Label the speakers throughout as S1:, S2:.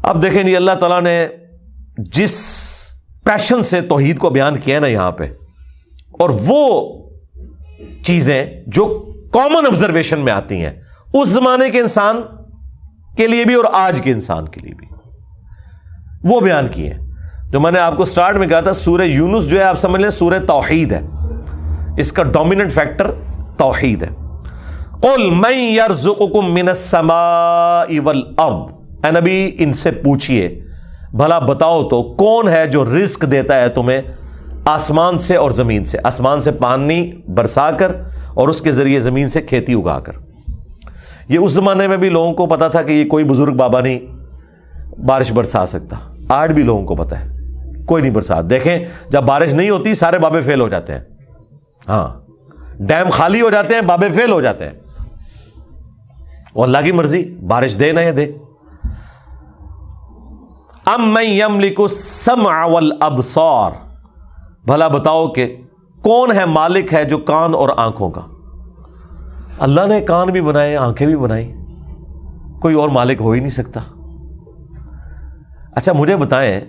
S1: اب دیکھیں جی اللہ تعالیٰ نے جس پیشن سے توحید کو بیان کیا نا یہاں پہ، اور وہ چیزیں جو کامن آبزرویشن میں آتی ہیں اس زمانے کے انسان کے لیے بھی اور آج کے انسان کے لیے بھی، وہ بیان کیے ہیں. جو میں نے آپ کو سٹارٹ میں کہا تھا سورہ یونس جو ہے آپ سمجھ لیں سورہ توحید ہے، اس کا ڈومیننٹ فیکٹر توحید ہے. قل من یرزقکم من السماء والارض، اے نبی ان سے پوچھئے بھلا بتاؤ تو کون ہے جو رزق دیتا ہے تمہیں آسمان سے اور زمین سے، آسمان سے پانی برسا کر اور اس کے ذریعے زمین سے کھیتی اگا کر. یہ اس زمانے میں بھی لوگوں کو پتا تھا کہ یہ کوئی بزرگ بابا نہیں بارش برسا سکتا، آج بھی لوگوں کو پتا ہے کوئی نہیں برسا. دیکھیں جب بارش نہیں ہوتی سارے بابے فیل ہو جاتے ہیں، ہاں ڈیم خالی ہو جاتے ہیں، بابے فیل ہو جاتے ہیں، اور اللہ کی مرضی بارش دے نہ یا دے. امن یملک السمع والابصار، بھلا بتاؤ کہ کون ہے مالک ہے جو کان اور آنکھوں کا. اللہ نے کان بھی بنائے آنکھیں بھی بنائی، کوئی اور مالک ہو ہی نہیں سکتا. اچھا مجھے بتائیں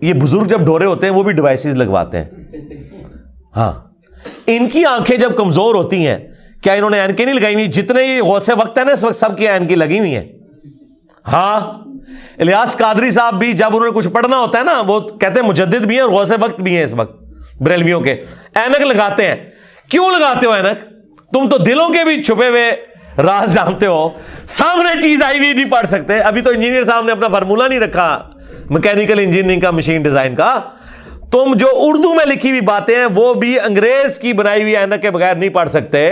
S1: یہ بزرگ جب ڈورے ہوتے ہیں وہ بھی ڈیوائسز لگواتے ہیں، ہاں ان کی آنکھیں جب کمزور ہوتی ہیں کیا انہوں نے اینکیں نہیں لگائی ہوئی؟ جتنے یہ غوث وقت ہے نا اس وقت سب کی اینکیں لگی ہوئی ہیں. ہاں الیاس قادری صاحب بھی جب انہوں نے کچھ پڑھنا ہوتا ہے نا وہ کہتے ہیں مجدد بھی ہیں اور غوث وقت بھی ہیں اس وقت بریلویوں کے، اینک لگاتے ہیں. کیوں لگاتے ہو اینک؟ تم تو دلوں کے بھی چھپے ہوئے راز جانتے ہو، سامنے چیز آئی ہوئی نہیں پڑھ سکتے. ابھی تو انجینئر صاحب نے اپنا فارمولہ نہیں رکھا میکینیکل انجینئرنگ کا، مشین ڈیزائن کا. تم جو اردو میں لکھی ہوئی باتیں ہیں وہ بھی انگریز کی بنائی ہوئی اینک کے بغیر نہیں پڑھ سکتے.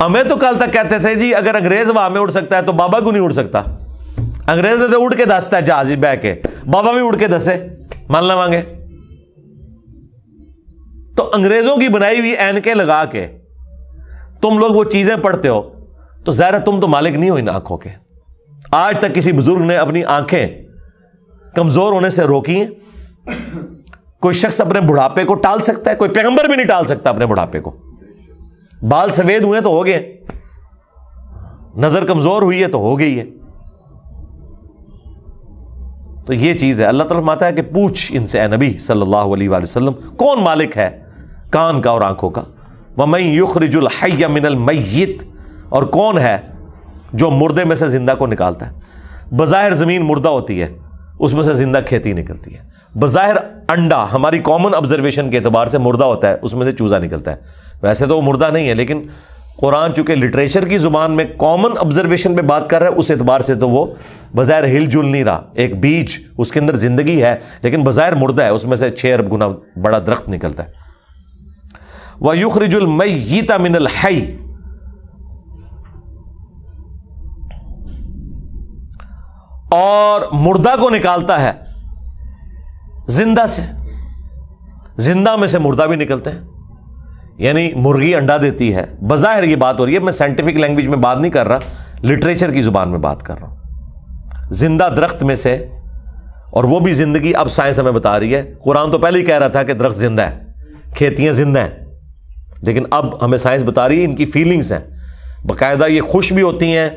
S1: ہمیں تو کل تک کہتے تھے جی اگر انگریز ہوا میں اڑ سکتا ہے تو بابا کیوں نہیں اڑ سکتا؟ انگریز نے تو اڑ کے دستا ہے جہاز بہ کے، بابا بھی اڑ کے دسے مان نہ مانگے. تو انگریزوں کی بنائی ہوئی اینکیں لگا کے تم لوگ وہ چیزیں پڑھتے ہو تو ظاہر ہے تم تو مالک نہیں ہو ان آنکھوں کے. آج تک کسی بزرگ نے اپنی آنکھیں کمزور ہونے سے روکی ہیں؟ کوئی شخص اپنے بڑھاپے کو ٹال سکتا ہے؟ کوئی پیغمبر بھی نہیں ٹال سکتا اپنے بڑھاپے کو. بال سفید ہوئے تو ہو گئے، نظر کمزور ہوئی ہے تو ہو گئی ہے. تو یہ چیز ہے. اللہ تعالیٰ فرماتا ہے کہ پوچھ ان سے اے نبی صلی اللہ علیہ وآلہ وسلم کون مالک ہے کان کا اور آنکھوں کا. وَمَن يُخْرِجُ الْحَيَّ مِنَ الْمَيِّتِ، اور کون ہے جو مردے میں سے زندہ کو نکالتا ہے. بظاہر زمین مردہ ہوتی ہے اس میں سے زندہ کھیتی نکلتی ہے. بظاہر انڈا ہماری کامن آبزرویشن کے اعتبار سے مردہ ہوتا ہے، اس میں سے چوزا نکلتا ہے. ویسے تو وہ مردہ نہیں ہے لیکن قرآن چونکہ لٹریچر کی زبان میں کامن آبزرویشن پہ بات کر رہا ہے اس اعتبار سے تو وہ بظاہر ہل جل نہیں رہا. ایک بیج اس کے اندر زندگی ہے لیکن بظاہر مردہ ہے، اس میں سے 6 ارب گنا بڑا درخت نکلتا ہے. وَيُخْرِجُ الْمَيِّتَ مِنَ الْحَيِّ، اور مردہ کو نکالتا ہے زندہ سے. زندہ میں سے مردہ بھی نکلتے ہیں. یعنی مرغی انڈا دیتی ہے، بظاہر یہ بات ہو رہی ہے، میں سائنٹیفک لینگویج میں بات نہیں کر رہا، لٹریچر کی زبان میں بات کر رہا ہوں. زندہ درخت میں سے، اور وہ بھی زندگی اب سائنس ہمیں بتا رہی ہے. قرآن تو پہلے ہی کہہ رہا تھا کہ درخت زندہ ہے، کھیتیاں زندہ ہیں، لیکن اب ہمیں سائنس بتا رہی ہے ان کی فیلنگز ہیں. باقاعدہ یہ خوش بھی ہوتی ہیں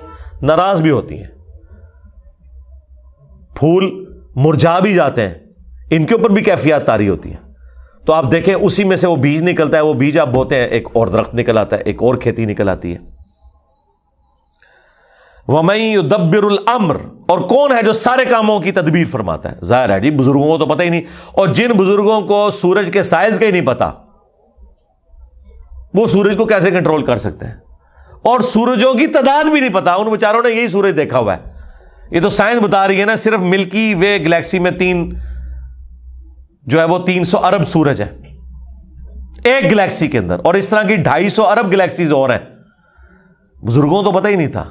S1: ناراض بھی ہوتی ہیں. پھول مرجھا بھی جاتے ہیں، ان کے اوپر بھی کیفیات طاری ہوتی ہیں. تو آپ دیکھیں اسی میں سے وہ بیج نکلتا ہے، وہ بیج آپ بوتے ہیں ایک اور درخت نکل آتا ہے، ایک اور کھیتی نکل آتی ہے. وَمَن يُدَبِّرُ الْأَمْرَ، اور کون ہے جو سارے کاموں کی تدبیر فرماتا ہے. ظاہر ہے جی بزرگوں کو تو پتہ ہی نہیں، اور جن بزرگوں کو سورج کے سائز کا ہی نہیں پتا وہ سورج کو کیسے کنٹرول کر سکتے ہیں، اور سورجوں کی تعداد بھی نہیں پتا. ان بیچاروں نے یہی سورج دیکھا ہوا ہے. یہ تو سائنس بتا رہی ہے نا صرف ملکی وے گلیکسی میں 300 ارب سورج ہے ایک گلیکسی کے اندر، اور اس طرح کی 250 ارب گلیکسیز اور ہیں. بزرگوں تو پتہ ہی نہیں تھا.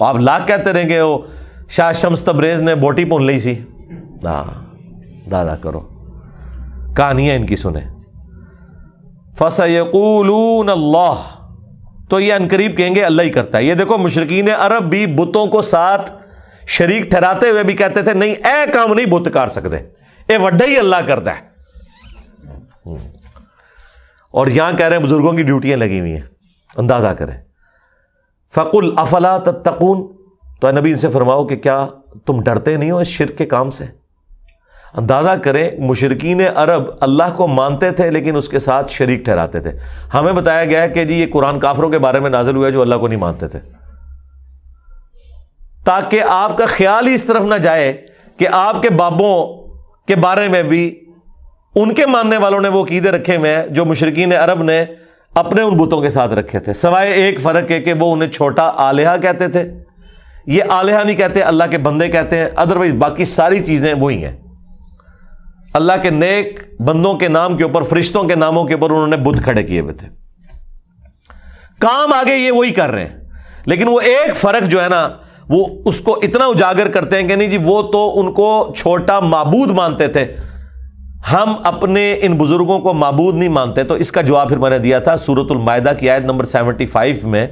S1: آپ لاکھ کہتے رہیں گے وہ شاہ شمس تبریز نے بوٹی پون لی سی. دادا کرو کہانیاں ان کی سنیں. فَسَيَقُولُونَ اللَّهُ، تو یہ انقریب کہیں گے اللہ ہی کرتا ہے. یہ دیکھو مشرکین عرب بھی بتوں کو ساتھ شریک ٹھہراتے ہوئے بھی کہتے تھے نہیں اے کام نہیں بت کر سکتے، اے وڈا ہی اللہ کرتا ہے. اور یہاں کہہ رہے ہیں بزرگوں کی ڈیوٹیاں لگی ہوئی ہیں، اندازہ کریں. فَقُلْ أَفَلَا تَتَّقُونَ، تو نبی ان سے فرماؤ کہ کیا تم ڈرتے نہیں ہو اس شرک کے کام سے؟ اندازہ کریں مشرکین عرب اللہ کو مانتے تھے لیکن اس کے ساتھ شریک ٹھہراتے تھے. ہمیں بتایا گیا ہے کہ جی یہ قرآن کافروں کے بارے میں نازل ہوا ہے جو اللہ کو نہیں مانتے تھے، تاکہ آپ کا خیال ہی اس طرف نہ جائے کہ آپ کے بابوں کے بارے میں بھی ان کے ماننے والوں نے وہ عقیدے رکھے ہوئے ہیں جو مشرکین عرب نے اپنے ان بتوں کے ساتھ رکھے تھے، سوائے ایک فرق ہے کہ وہ انہیں چھوٹا آلیہ کہتے تھے. یہ آلیہ نہیں کہتے، اللہ کے بندے کہتے ہیں. ادروائز باقی ساری چیزیں وہی ہیں. اللہ کے نیک بندوں کے نام کے اوپر، فرشتوں کے ناموں کے اوپر انہوں نے بت کھڑے کیے ہوئے تھے. کام آگے یہ وہی کر رہے ہیں، لیکن وہ ایک فرق جو ہے نا وہ اس کو اتنا اجاگر کرتے ہیں کہ نہیں جی وہ تو ان کو چھوٹا معبود مانتے تھے، ہم اپنے ان بزرگوں کو معبود نہیں مانتے. تو اس کا جواب پھر میں نے دیا تھا سورۃ المائدہ کی آیت نمبر 75 میں.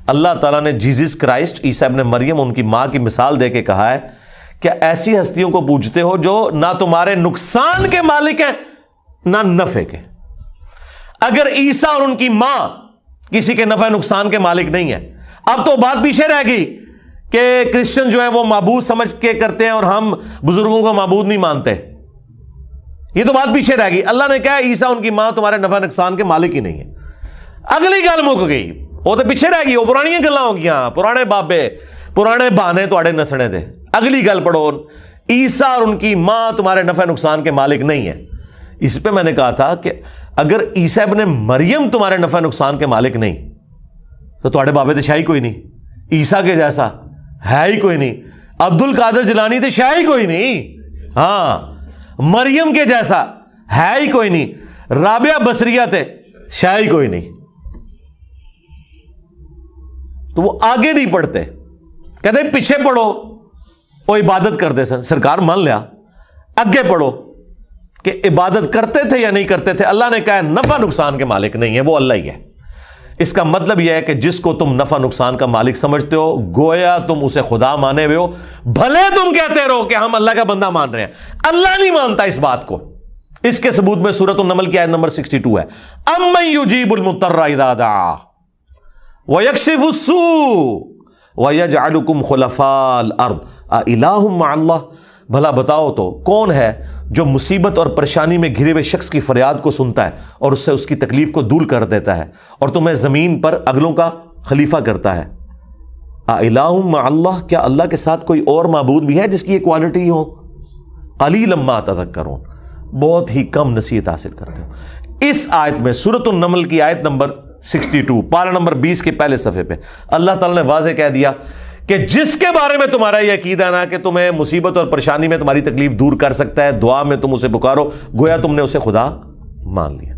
S1: اللہ تعالیٰ نے جیزس کرائسٹ عیسیٰ ابن مریم ان کی ماں کی مثال دے کے کہا ہے کہ ایسی ہستیوں کو پوجتے ہو جو نہ تمہارے نقصان کے مالک ہیں نہ نفع کے. اگر عیسیٰ اور ان کی ماں کسی کے نفع نقصان کے مالک نہیں ہیں، اب تو بات پیچھے رہ گئی کہ کرسچن جو ہیں وہ معبود سمجھ کے کرتے ہیں اور ہم بزرگوں کو معبود نہیں مانتے. یہ تو بات پیچھے رہ گئی. اللہ نے کہا عیسیٰ ان کی ماں تمہارے نفع نقصان کے مالک ہی نہیں ہے. اگلی گل مک گئی، وہ تو پیچھے رہ گئی، وہ پرانی گلاں ہو گیا، پرانے بابے پرانے بہانے تواڈے نسنے دے. اگلی گل پڑھو، عیسیٰ اور ان کی ماں تمہارے نفع نقصان کے مالک نہیں ہے. اس پہ میں نے کہا تھا کہ اگر عیسیٰ ابن مریم تمہارے نفع نقصان کے مالک نہیں تو تواڈے بابے تو شاہی کوئی نہیں، عیسیٰ کے جیسا ہے ہی کوئی نہیں، عبد القادر جیلانی تو شاہی کوئی نہیں، ہاں مریم کے جیسا ہے ہی کوئی نہیں، رابعہ بصریہ تے شاہی کوئی نہیں. تو وہ آگے نہیں پڑھتے، کہتے پیچھے پڑھو وہ عبادت کرتے سن. سرکار مان لیا، اگے پڑھو کہ عبادت کرتے تھے یا نہیں کرتے تھے. اللہ نے کہا نفع نقصان کے مالک نہیں ہے، وہ اللہ ہی ہے. اس کا مطلب یہ ہے کہ جس کو تم نفع نقصان کا مالک سمجھتے ہو گویا تم اسے خدا مانے ہوئے ہو، بھلے تم کہتے رہو کہ ہم اللہ کا بندہ مان رہے ہیں. اللہ نہیں مانتا اس بات کو. اس کے ثبوت میں سورۃ النمل کی آیت نمبر 62 ہے. امن یجیب المضطر اذا دعا ویکشف السوء وَيَجْعَلُكُمْ خُلَفَاءَ الْأَرْضِ أَإِلَٰهٌ مَّعَ اللَّهِ. بھلا بتاؤ تو کون ہے جو مصیبت اور پریشانی میں گھرے ہوئے شخص کی فریاد کو سنتا ہے اور اس سے اس کی تکلیف کو دور کر دیتا ہے اور تمہیں زمین پر اگلوں کا خلیفہ کرتا ہے. أَإِلَٰهٌ مَّعَ اللَّهِ. کیا اللہ کے ساتھ کوئی اور معبود بھی ہے جس کی یہ کوالٹی ہو؟ قَلِيلًا مَّا تَذَكَّرُونَ. بہت ہی کم نصیحت حاصل کرتے ہو. اس آیت میں سورۃ النمل کی آیت نمبر 62 پارہ نمبر 20 کے پہلے صفحے پہ اللہ تعالیٰ نے واضح کہہ دیا کہ جس کے بارے میں تمہارا یہ عقیدہ ہے نا کہ تمہیں مصیبت اور پریشانی میں تمہاری تکلیف دور کر سکتا ہے، دعا میں تم اسے پکارو، گویا تم نے اسے خدا مان لیا.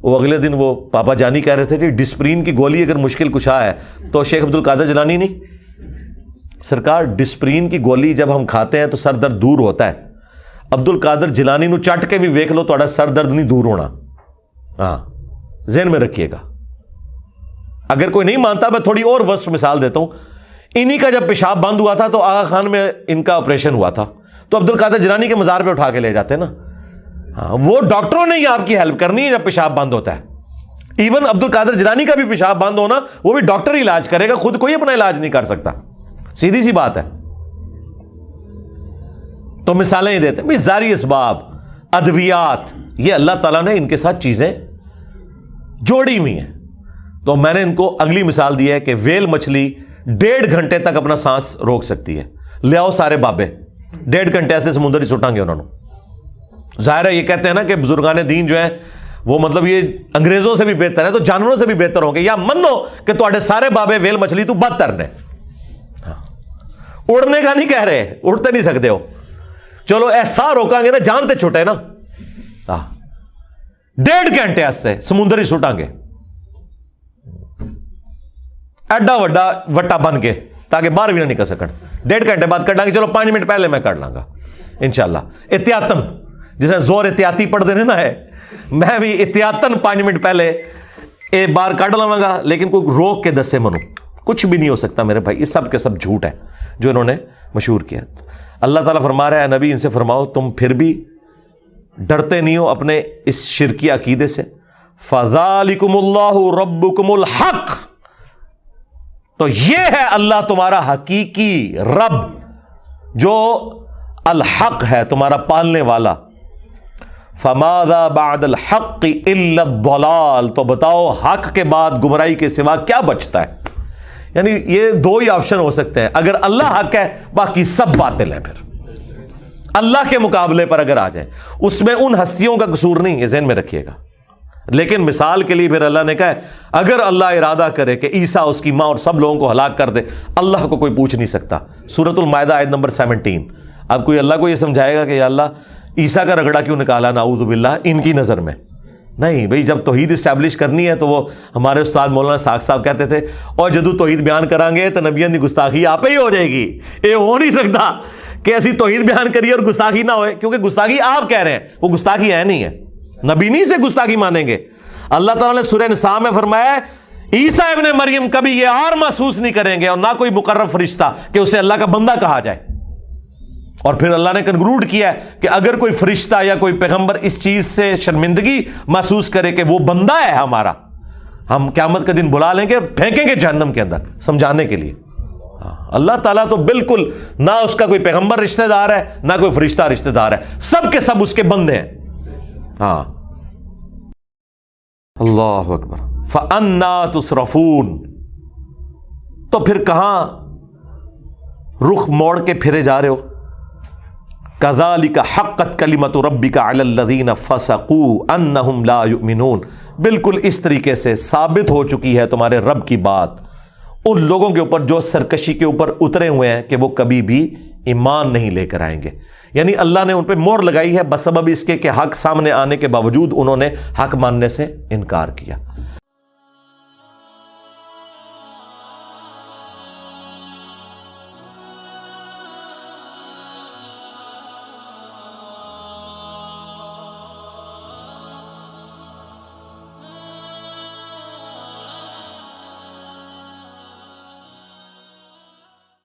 S1: وہ اگلے دن وہ پاپا جانی کہہ رہے تھے کہ ڈسپرین کی گولی اگر مشکل کشا ہے تو شیخ عبد القادر جیلانی نہیں. سرکار ڈسپرین کی گولی جب ہم کھاتے ہیں تو سر درد دور ہوتا ہے. عبد القادر جیلانی نو چٹ کے بھی ویکھ لو تہاڈا سر درد نہیں دور ہونا. ہاں ذہن میں رکھیے گا. اگر کوئی نہیں مانتا میں تھوڑی اور ورسٹ مثال دیتا ہوں. انہی کا جب پیشاب بند ہوا تھا تو آغا خان میں ان کا آپریشن ہوا تھا تو عبد القادر جیلانی کے مزار پہ اٹھا کے لے جاتے نا. ہاں وہ ڈاکٹروں نے ہی آپ کی ہیلپ کرنی ہے جب پیشاب بند ہوتا ہے. ایون عبد القادر جیلانی کا بھی پیشاب بند ہونا وہ بھی ڈاکٹر ہی علاج کرے گا، خود کوئی اپنا علاج نہیں کر سکتا. سیدھی سی بات ہے. تو مثالیں ہی دیتے ہیں ظاہری اسباب، ادویات، یہ اللہ تعالیٰ نے ان کے ساتھ چیزیں جوڑی ہوئی ہیں. تو میں نے ان کو اگلی مثال دی ہے کہ ویل مچھلی 1.5 گھنٹے تک اپنا سانس روک سکتی ہے. لے آؤ سارے بابے 1.5 گھنٹے ایسے سمندر ہی سٹاں گے انہوں نے. ظاہر ہے یہ کہتے ہیں نا کہ بزرگان دین جو ہیں وہ مطلب یہ انگریزوں سے بھی بہتر ہے تو جانوروں سے بھی بہتر ہوں گے، یا منو کہ تواڈے سارے بابے ویل مچھلی تو بدتر نے. اڑنے کا نہیں کہہ رہے، اڑتے نہیں سکتے ہو، چلو ایسا روکاں گے نا جان تے چھوٹے نا. 1.5 گھنٹے ایسے سمندر ہی سٹاں گے ایڈا وڈا وٹا بن کے تاکہ باہر بھی نہ نکل سکن. 1.5 گھنٹے بعد کر لیں گے، چلو 5 منٹ پہلے میں کر لاں گا انشاءاللہ احتیاطاً. جسے زور احتیاطی پڑھ دینے نا ہے، میں بھی احتیاطاً 5 منٹ پہلے ایک بار کٹ لواں گا، لیکن کوئی روک کے دسے منو کچھ بھی نہیں ہو سکتا میرے بھائی. یہ سب کے سب جھوٹ ہے جو انہوں نے مشہور کیا. اللہ تعالیٰ فرما رہا ہے نبی ان سے فرماؤ تم پھر بھی ڈرتے نہیں ہو اپنے اس شرکی عقیدے سے. فَذَلِكُمُ اللَّهُ رَبُّكُمُ الْحَقُّ. تو یہ ہے اللہ تمہارا حقیقی رب جو الحق ہے، تمہارا پالنے والا۔ فماذا بعد الحق الا الضلال، تو بتاؤ حق کے بعد گمراہی کے سوا کیا بچتا ہے؟ یعنی یہ دو ہی آپشن ہو سکتے ہیں، اگر اللہ حق ہے باقی سب باطل ہیں، پھر اللہ کے مقابلے پر اگر آ جائیں، اس میں ان ہستیوں کا قصور نہیں، یہ ذہن میں رکھیے گا۔ لیکن مثال کے لیے پھر اللہ نے کہا ہے اگر اللہ ارادہ کرے کہ عیسیٰ، اس کی ماں اور سب لوگوں کو ہلاک کر دے، اللہ کو کوئی پوچھ نہیں سکتا۔ سورۃ المائدہ آیت نمبر 17۔ اب کوئی اللہ کو یہ سمجھائے گا کہ یا اللہ عیسیٰ کا رگڑا کیوں نکالا نعوذ باللہ ان کی نظر میں؟ نہیں بھئی، جب توحید اسٹیبلش کرنی ہے تو وہ ہمارے استاد مولانا ساکھ صاحب کہتے تھے اور جدو توحید بیان کریں گے تو نبیوں کی گستاخی آپ ہی ہو جائے گی۔ یہ ہو نہیں سکتا کہ ایسی توحید بیان کریے اور گستاخی نہ ہوئے، کیونکہ گستاخی آپ کہہ رہے ہیں، وہ گستاخی ہے نہیں ہے، نبی نہیں سے گستاخی مانیں گے۔ اللہ تعالیٰ نے سورہ نساء میں فرمایا ہے عیسیٰ ابن مریم کبھی یہ اور محسوس نہیں کریں گے اور نہ کوئی مقرب فرشتہ کہ اسے اللہ کا بندہ کہا جائے۔ اور پھر اللہ نے کنکلوڈ کیا ہے کہ اگر کوئی فرشتہ یا کوئی پیغمبر اس چیز سے شرمندگی محسوس کرے کہ وہ بندہ ہے ہمارا، ہم قیامت کے دن بلا لیں گے، پھینکیں گے جہنم کے اندر سمجھانے کے لیے۔ اللہ تعالیٰ تو بالکل نہ اس کا کوئی پیغمبر رشتہ دار ہے نہ کوئی فرشتہ رشتہ دار ہے، سب کے سب اس کے بندے ہیں۔ ہاں، اللہ اکبر۔ فَأَنَّا تُصْرَفُونَ، تو پھر کہاں رخ موڑ کے پھرے جا رہے ہو؟ كَذَلِكَ حَقَّتْ كَلِمَةُ رَبِّكَ عَلَى الَّذِينَ فَسَقُوا أَنَّهُمْ لَا يُؤْمِنُونَ، بالکل اس طریقے سے ثابت ہو چکی ہے تمہارے رب کی بات ان لوگوں کے اوپر جو سرکشی کے اوپر اترے ہوئے ہیں کہ وہ کبھی بھی ایمان نہیں لے کر آئیں گے۔ یعنی اللہ نے ان پہ مہر لگائی ہے بسبب اس کے کہ حق سامنے آنے کے باوجود انہوں نے حق ماننے سے انکار کیا۔